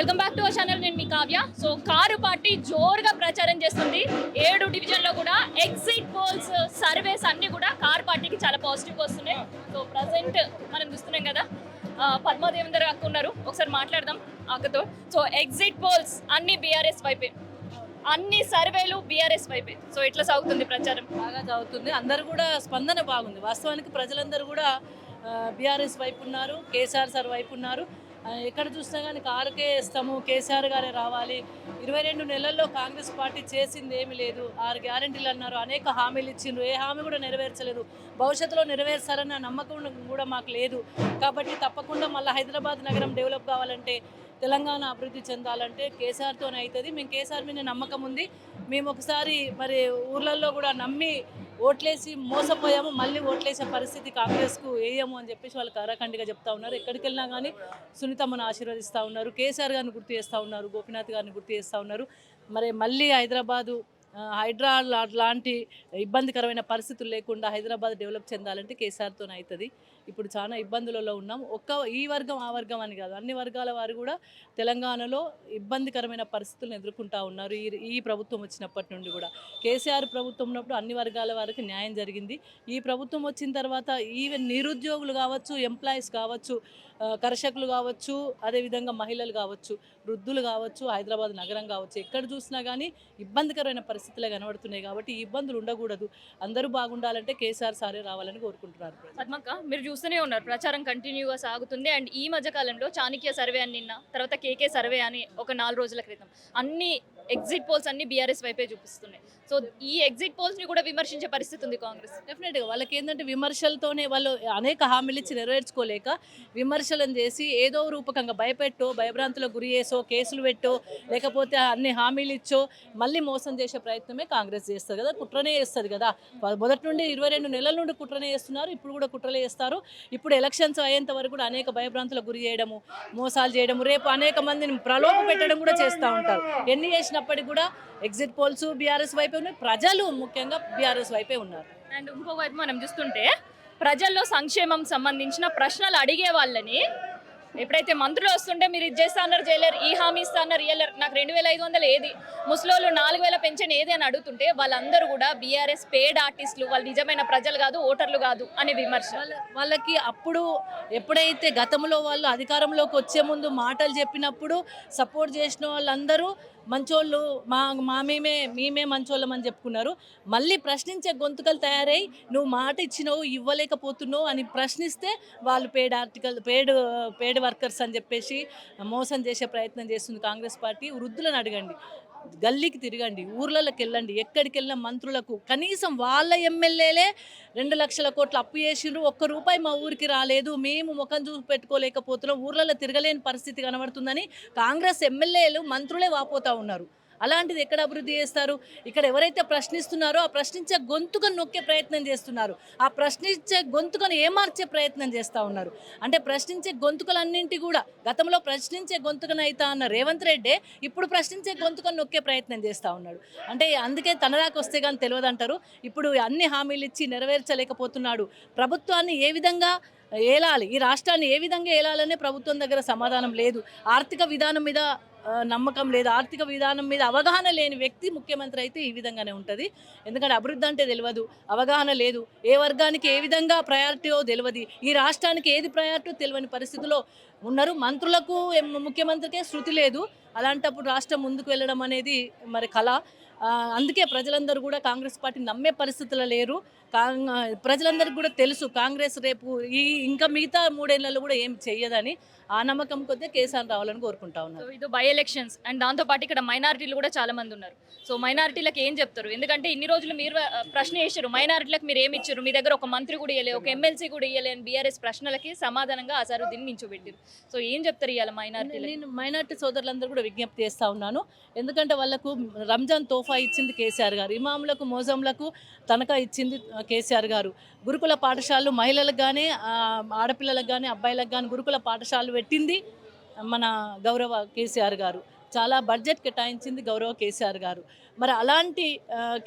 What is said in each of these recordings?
Welcome back to our channel. నేను మీ Kavya. So car party జోరుగా ప్రచారం చేస్తుంది. 7 డివిజన్లో కూడా ఎగ్జిట్ పోల్స్ సర్వేస్ అన్ని కూడా కారు పార్టీకి చాలా పాజిటివ్గా వస్తున్నాయి. సో ప్రజెంట్ మనం చూస్తున్నాం కదా, పద్మాదేవేందర్ అక్క ఉన్నారు, ఒకసారి మాట్లాడదాం అక్కతో. సో ఎగ్జిట్ పోల్స్ అన్ని బీఆర్ఎస్ వైపే, అన్ని సర్వేలు బీఆర్ఎస్ వైపే. సో ఎట్లా సాగుతుంది ప్రచారం? బాగా సాగుతుంది. అందరు కూడా స్పందన బాగుంది. వాస్తవానికి ప్రజలందరూ కూడా బీఆర్ఎస్ వైపు ఉన్నారు, కేసీఆర్ సార్ వైపు ఉన్నారు. ఎక్కడ చూసినా కానీ కారుకే ఇస్తాము, కేసీఆర్ గారే రావాలి. 22 నెలల్లో కాంగ్రెస్ పార్టీ చేసింది ఏమీ లేదు. 6 గ్యారెంటీలు అన్నారు, అనేక హామీలు ఇచ్చిండ్రు, ఏ హామీ కూడా నెరవేర్చలేదు. భవిష్యత్తులో నెరవేర్చాలన్న నమ్మకం కూడా మాకు లేదు. కాబట్టి తప్పకుండా మళ్ళీ హైదరాబాద్ నగరం డెవలప్ కావాలంటే, తెలంగాణ అభివృద్ధి చెందాలంటే కేసీఆర్తోనే అవుతుంది. మేము కేసీఆర్ మీద నమ్మకం ఉంది. మేము ఒకసారి మరి ఊర్లలో కూడా నమ్మి ఓట్లేసి మోసపోయాము, మళ్ళీ ఓట్లేసే పరిస్థితి కాంగ్రెస్కు వేయము అని చెప్పేసి వాళ్ళు కరాఖండిగా చెప్తా ఉన్నారు. ఎక్కడికి వెళ్ళినా కానీ సునీతమ్మను ఆశీర్వదిస్తూ ఉన్నారు, కేసీఆర్ గారిని గుర్తు చేస్తూ ఉన్నారు, గోపీనాథ్ గారిని గుర్తు చేస్తూ ఉన్నారు. మరి మళ్ళీ హైదరాబాదు హైడ్రా లాంటి ఇబ్బందికరమైన పరిస్థితులు లేకుండా హైదరాబాద్ డెవలప్ చెందాలంటే కేసీఆర్తోనే అవుతుంది. ఇప్పుడు చాలా ఇబ్బందులలో ఉన్నాం. ఈ వర్గం ఆ వర్గం అని కాదు, అన్ని వర్గాల వారు కూడా తెలంగాణలో ఇబ్బందికరమైన పరిస్థితులను ఎదుర్కొంటూ ఉన్నారు. ఈ ప్రభుత్వం వచ్చినప్పటి నుండి కూడా కేసీఆర్ ప్రభుత్వం ఉన్నప్పుడు అన్ని వర్గాల వారికి న్యాయం జరిగింది. ఈ ప్రభుత్వం వచ్చిన తర్వాత ఈవెన్ నిరుద్యోగులు కావచ్చు, ఎంప్లాయీస్ కావచ్చు, కర్షకులు కావచ్చు, అదేవిధంగా మహిళలు కావచ్చు, వృద్ధులు కావచ్చు, హైదరాబాద్ నగరం కావచ్చు, ఎక్కడ చూసినా కానీ ఇబ్బందికరమైన పరిస్థితులే కనబడుతున్నాయి. కాబట్టి ఈ ఇబ్బందులు ఉండకూడదు. అందరూ బాగుండాలంటే కేసీఆర్ సారే రావాలని కోరుకుంటున్నారు. పద్మక్క, మీరు చూస్తూనే ఉన్నారు, ప్రచారం కంటిన్యూగా సాగుతుంది. అండ్ ఈ మధ్య కాలంలో చాణక్య సర్వే అని నిన్న, తర్వాత కేకే సర్వే అని ఒక 4 రోజుల క్రితం, అన్ని ఎగ్జిట్ పోల్స్ అన్ని బీఆర్ఎస్ వైపే చూపిస్తున్నాయి. సో ఈ ఎగ్జిట్ పోల్స్ ని కూడా విమర్శించే పరిస్థితి ఉంది కాంగ్రెస్. డెఫినెట్గా వాళ్ళకి ఏంటంటే విమర్శలతోనే వాళ్ళు అనేక హామీలు ఇచ్చి నెరవేర్చుకోలేక విమర్శలను చేసి ఏదో రూపకంగా భయపెట్టో, భయభ్రాంతులకు గురి చేసో, కేసులు పెట్టో, లేకపోతే అన్ని హామీలు ఇచ్చో మళ్ళీ మోసం చేసే ప్రయత్నమే కాంగ్రెస్ చేస్తుంది కదా, కుట్రనే చేస్తుంది కదా. మొదటి నుండి 22 నెలల నుండి కుట్రనే చేస్తున్నారు, ఇప్పుడు కూడా కుట్రలే చేస్తారు. ఇప్పుడు ఎలక్షన్స్ అయ్యేంత వరకు కూడా అనేక భయభ్రాంతులకు గురి చేయడము, మోసాలు చేయడము, రేపు అనేక మందిని ప్రలోభ పెట్టడం కూడా చేస్తూ ఉంటారు. ఎన్ని చేసినప్పటికీ కూడా ఎగ్జిట్ పోల్స్ బీఆర్ఎస్ వైపే ఉన్నాయి, ప్రజలు ముఖ్యంగా బీఆర్ఎస్ వైపే ఉన్నారు. అండ్ ఇంకో వైపు మనం చూస్తుంటే ప్రజల్లో సంక్షేమం సంబంధించిన ప్రశ్నలు అడిగే వాళ్ళని ఎప్పుడైతే మంత్రులు వస్తుంటే మీరు ఇది చేస్తా అన్నారు చేయలేరు, ఈ హామీ ఇస్తా అన్నారు ఇయ్యలేరు, నాకు 2500 ఏది, ముసలోళ్ళు 4000 పెన్షన్ ఏది అని అడుగుతుంటే వాళ్ళందరూ కూడా బీఆర్ఎస్ పేడ్ ఆర్టిస్టులు, వాళ్ళు నిజమైన ప్రజలు కాదు, ఓటర్లు కాదు అనే విమర్శ. వాళ్ళకి అప్పుడు ఎప్పుడైతే గతంలో వాళ్ళు అధికారంలోకి వచ్చే ముందు మాటలు చెప్పినప్పుడు సపోర్ట్ చేసిన వాళ్ళందరూ మంచోళ్ళు, మేమే మంచోళ్ళం అని చెప్పుకున్నారు. మళ్ళీ ప్రశ్నించే గొంతుకలు తయారై నువ్వు మాట ఇచ్చినావు ఇవ్వలేకపోతున్నావు అని ప్రశ్నిస్తే వాళ్ళు పేడ్ వర్కర్స్ అని చెప్పేసి మోసం చేసే ప్రయత్నం చేస్తుంది కాంగ్రెస్ పార్టీ. వృద్ధులను అడగండి, గల్లీకి తిరగండి, ఊర్లలోకి వెళ్ళండి, ఎక్కడికి వెళ్ళిన మంత్రులకు కనీసం వాళ్ళ ఎమ్మెల్యేలే 2 లక్షల కోట్లు అప్పు చేసిండ్రు, ₹1 మా ఊరికి రాలేదు, మేము ముఖం చూసి పెట్టుకోలేకపోతున్నాం, ఊర్లలో తిరగలేని పరిస్థితి కనబడుతుందని కాంగ్రెస్ ఎమ్మెల్యేలు మంత్రులే వాపోతూ ఉన్నారు. అలాంటిది ఎక్కడ అభివృద్ధి చేస్తారు? ఇక్కడ ఎవరైతే ప్రశ్నిస్తున్నారో ఆ ప్రశ్నించే గొంతుకను నొక్కే ప్రయత్నం చేస్తున్నారు, ఆ ప్రశ్నించే గొంతుకను ఏమార్చే ప్రయత్నం చేస్తూ ఉన్నారు. అంటే ప్రశ్నించే గొంతుకలన్నింటి కూడా గతంలో ప్రశ్నించే గొంతుకను అవుతా అన్న రేవంత్ రెడ్డి ఇప్పుడు ప్రశ్నించే గొంతుకను నొక్కే ప్రయత్నం చేస్తూ ఉన్నాడు. అంటే అందుకే తనదాకా వస్తే కానీ తెలియదు అంటారు. ఇప్పుడు అన్ని హామీలు ఇచ్చి నెరవేర్చలేకపోతున్నాడు. ప్రభుత్వాన్ని ఏ విధంగా ఏలాలి, ఈ రాష్ట్రాన్ని ఏ విధంగా ఏలాలనే ప్రభుత్వం దగ్గర సమాధానం లేదు. ఆర్థిక విధానం మీద నమ్మకం లేదు, ఆర్థిక విధానం మీద అవగాహన లేని వ్యక్తి ముఖ్యమంత్రి అయితే ఈ విధంగానే ఉంటుంది. ఎందుకంటే అభివృద్ధి అంటే తెలియదు, అవగాహన లేదు, ఏ వర్గానికి ఏ విధంగా ప్రయారిటీయో తెలియదు, ఈ రాష్ట్రానికి ఏది ప్రయారిటీ తెలియని పరిస్థితిలో ఉన్నారు. మంత్రులకు ముఖ్యమంత్రికి శృతి లేదు. అలాంటప్పుడు రాష్ట్రం ముందుకు వెళ్ళడం అనేది మరి కళ. అందుకే ప్రజలందరూ కూడా కాంగ్రెస్ పార్టీ నమ్మే పరిస్థితుల్లో లేరు. ప్రజలందరికీ కూడా తెలుసు కాంగ్రెస్ రేపు ఇంకా మిగతా 3 ఏళ్లలో కూడా ఏం చెయ్యదని. ఆ నమ్మకం కొద్దిగా కేసీఆర్ రావాలని కోరుకుంటా ఉన్నారు. ఇది బై ఎలక్షన్స్ అండ్ దాంతోపాటు ఇక్కడ మైనారిటీలు కూడా చాలా మంది ఉన్నారు. సో మైనారిటీలకు ఏం చెప్తారు? ఎందుకంటే ఇన్ని రోజులు మీరు ప్రశ్న చేశారు, మైనారిటీలకు మీరు ఏమి ఇచ్చారు, మీ దగ్గర ఒక మంత్రి కూడా ఇవ్వలేదు, ఒక ఎమ్మెల్సీ కూడా ఇవ్వలేదు అని బీఆర్ఎస్ ప్రశ్నలకి సమాధానంగా అసరుద్దీన్ నించోబెట్టారు. సో ఏం చెప్తారు ఇవాళ మైనారిటీలు? నేను మైనారిటీ సోదరులందరూ కూడా విజ్ఞప్తి చేస్తూ ఉన్నాను. ఎందుకంటే వాళ్ళకు రంజాన్ తోఫా ఇచ్చింది కేసీఆర్ గారు, ఇమాములకు మోజంలకు తనఖా ఇచ్చింది కేసీఆర్ గారు, గురుకుల పాఠశాలలు మహిళలకు కానీ ఆడపిల్లలకు కానీ అబ్బాయిలకు కానీ గురుకుల పాఠశాలలు పెట్టింది మన గౌరవ కేసీఆర్ గారు. చాలా బడ్జెట్ కేటాయించింది గౌరవ కేసీఆర్ గారు. మరి అలాంటి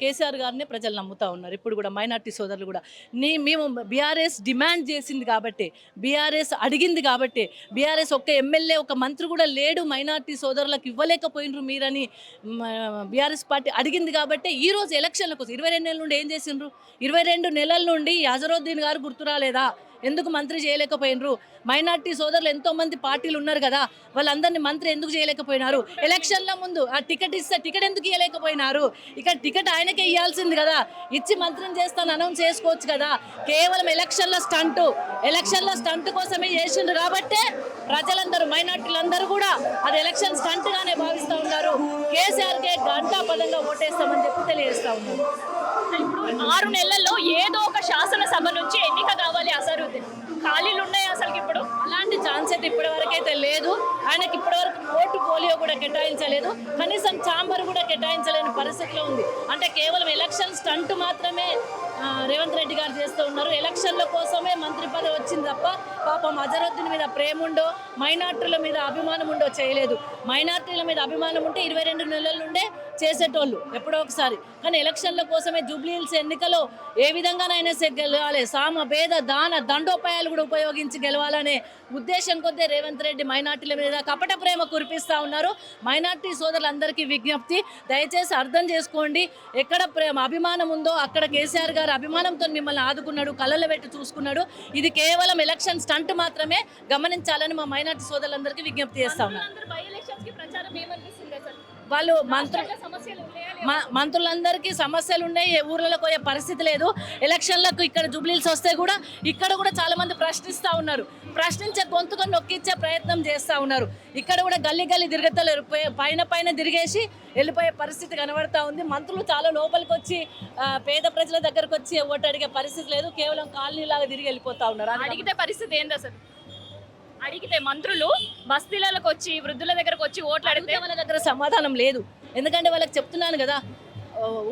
కేసీఆర్ గారినే ప్రజలు నమ్ముతా ఉన్నారు. ఇప్పుడు కూడా మైనార్టీ సోదరులు కూడా మేము బీఆర్ఎస్ డిమాండ్ చేసింది కాబట్టి, బీఆర్ఎస్ అడిగింది కాబట్టి, బీఆర్ఎస్ ఒక్క ఎమ్మెల్యే ఒక మంత్రి కూడా లేడు మైనార్టీ సోదరులకు ఇవ్వలేకపోయినరు మీరని బీఆర్ఎస్ పార్టీ అడిగింది కాబట్టి ఈరోజు ఎలక్షన్ల కోసం 22 నెలల నుండి ఏం చేసిండ్రు? 22 నెలల నుండి అజరుద్దీన్ గారు గుర్తు రాలేదా? ఎందుకు మంత్రి చేయలేకపోయినరు? మైనార్టీ సోదరులు ఎంతోమంది పార్టీలు ఉన్నారు కదా, వాళ్ళందరినీ మంత్రి ఎందుకు చేయలేకపోయినారు? ఎలక్షన్ల ముందు ఆ టికెట్ ఇస్తే టికెట్ ఎందుకు ఇవ్వలేకపోయినారు? ఇక టికెట్ ఆయనకే ఇవ్వాల్సింది కదా, ఇచ్చి మంత్రిని చేస్తాను అనౌన్స్ చేసుకోవచ్చు కదా. కేవలం ఎలక్షన్ల స్టంట్ కోసమే చేసిండ్రు కాబట్టే ప్రజలందరూ మైనార్టీలందరూ కూడా అది ఎలక్షన్ స్టంట్గానే భావిస్తూ ఉన్నారు. కేసీఆర్కే గంటాపదంగా ఓటేస్తామని చెప్పి తెలియజేస్తూ ఉన్నారు. ఇప్పుడు 6 నెలల్లో ఏదో ఒక శాసనసభ నుంచి ఎన్నిక కావాలి అసరుద్దీన్. ఖాళీలు ఉన్నాయి అసలుకి ఇప్పుడు? అలాంటి ఛాన్స్ అయితే ఇప్పటి వరకు అయితే లేదు. ఆయనకి ఇప్పటివరకు ఓటు పోలియో కూడా కేటాయించలేదు, కనీసం ఛాంబర్ కూడా కేటాయించలేని పరిస్థితిలో ఉంది. అంటే కేవలం ఎలక్షన్ స్టంట్ మాత్రమే రేవంత్ రెడ్డి గారు చేస్తూ ఉన్నారు. ఎలక్షన్ల కోసమే మంత్రి పదవి వచ్చింది తప్ప పాపం అజరుద్దీన్ మీద ప్రేమ ఉండో, మైనార్టీల మీద అభిమానం ఉండో చేయలేదు. మైనార్టీల మీద అభిమానం ఉంటే 22 నెలల నుండే చేసేటోళ్ళు ఎప్పుడో ఒకసారి. కానీ ఎలక్షన్ల కోసమే జూబ్లీహిల్స్ ఎన్నికలో ఏ విధంగానైనా గెలవాలి, సామ భేద దాన దండోపాయాలు కూడా ఉపయోగించి గెలవాలనే ఉద్దేశం కొద్దే రేవంత్ రెడ్డి మైనార్టీల మీద కపట ప్రేమ కురిపిస్తూ ఉన్నారు. మైనార్టీ సోదరులందరికీ విజ్ఞప్తి, దయచేసి అర్థం చేసుకోండి. ఎక్కడ అభిమానం ఉందో అక్కడ కేసీఆర్ గారు అభిమానంతో మిమ్మల్ని ఆదుకున్నాడు, కళ్ళలో పెట్టి చూసుకున్నాడు. ఇది కేవలం ఎలక్షన్ స్టంట్ మాత్రమే గమనించాలని మా మైనార్టీ సోదరులందరికీ విజ్ఞప్తి చేస్తా ఉన్నారు. వాళ్ళు మంత్రులందరికీ సమస్యలు ఉన్నాయి, ఊర్లకు పోయే పరిస్థితి లేదు. ఎలక్షన్లకు ఇక్కడ జూబ్లీహిల్స్ వస్తే కూడా ఇక్కడ కూడా చాలా మంది ప్రశ్నిస్తూ ఉన్నారు, ప్రశ్నించే గొంతుగా నొక్కించే ప్రయత్నం చేస్తూ ఉన్నారు. ఇక్కడ కూడా గల్లీ తిరగతలేరు, పైన తిరిగేసి వెళ్ళిపోయే పరిస్థితి కనబడతా ఉంది. మంత్రులు చాలా లోపలికి వచ్చి పేద ప్రజల దగ్గరకు వచ్చి ఓటు అడిగే పరిస్థితి లేదు, కేవలం కాలనీలాగా తిరిగి వెళ్ళిపోతా ఉన్నారు. అడిగితే పరిస్థితి ఏంది అసలు? అడిగితే మంత్రులు బస్తీలకు వచ్చి వృద్ధుల దగ్గరకు వచ్చి ఓట్లు అడిగితే వాళ్ళ దగ్గర సమాధానం లేదు. ఎందుకంటే వాళ్ళకి చెప్తున్నాను కదా,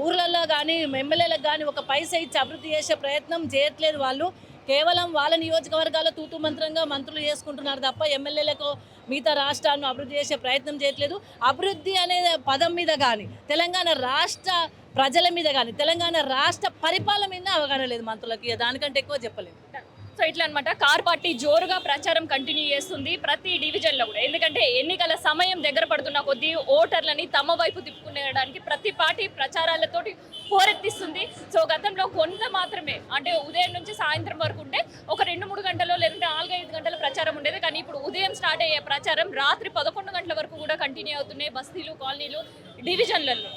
ఊర్లలో కానీ ఎమ్మెల్యేలకు కానీ ఒక పైసా ఇచ్చి అభివృద్ధి చేసే ప్రయత్నం చేయట్లేదు. వాళ్ళు కేవలం వాళ్ళ నియోజకవర్గాల్లో తూతూ మంత్రంగా మంత్రులు చేసుకుంటున్నారు తప్ప ఎమ్మెల్యేలకు మిగతా రాష్ట్రాలను అభివృద్ధి చేసే ప్రయత్నం చేయట్లేదు. అభివృద్ధి అనే పదం మీద కానీ, తెలంగాణ రాష్ట్ర ప్రజల మీద కానీ, తెలంగాణ రాష్ట్ర పరిపాలన మీద అవగాహన లేదు మంత్రులకి. దానికంటే ఎక్కువ చెప్పలేదు. సో ఇట్లా అనమాట, కార్ పార్టీ జోరుగా ప్రచారం కంటిన్యూ చేస్తుంది ప్రతి డివిజన్లో కూడా. ఎందుకంటే ఎన్నికల సమయం దగ్గర పడుతున్న కొద్దీ ఓటర్లని తమ వైపు తిప్పుకునేయడానికి ప్రతి పార్టీ ప్రచారాలతోటి హోరెత్తిస్తుంది. సో గతంలో కొంత మాత్రమే, అంటే ఉదయం నుంచి సాయంత్రం వరకు ఉంటే ఒక 2-3 గంటలు లేదంటే 4-5 గంటల ప్రచారం ఉండేది. కానీ ఇప్పుడు ఉదయం స్టార్ట్ అయ్యే ప్రచారం రాత్రి 11 గంటల వరకు కూడా కంటిన్యూ అవుతున్నాయి బస్తీలు, కాలనీలు, డివిజన్లలో.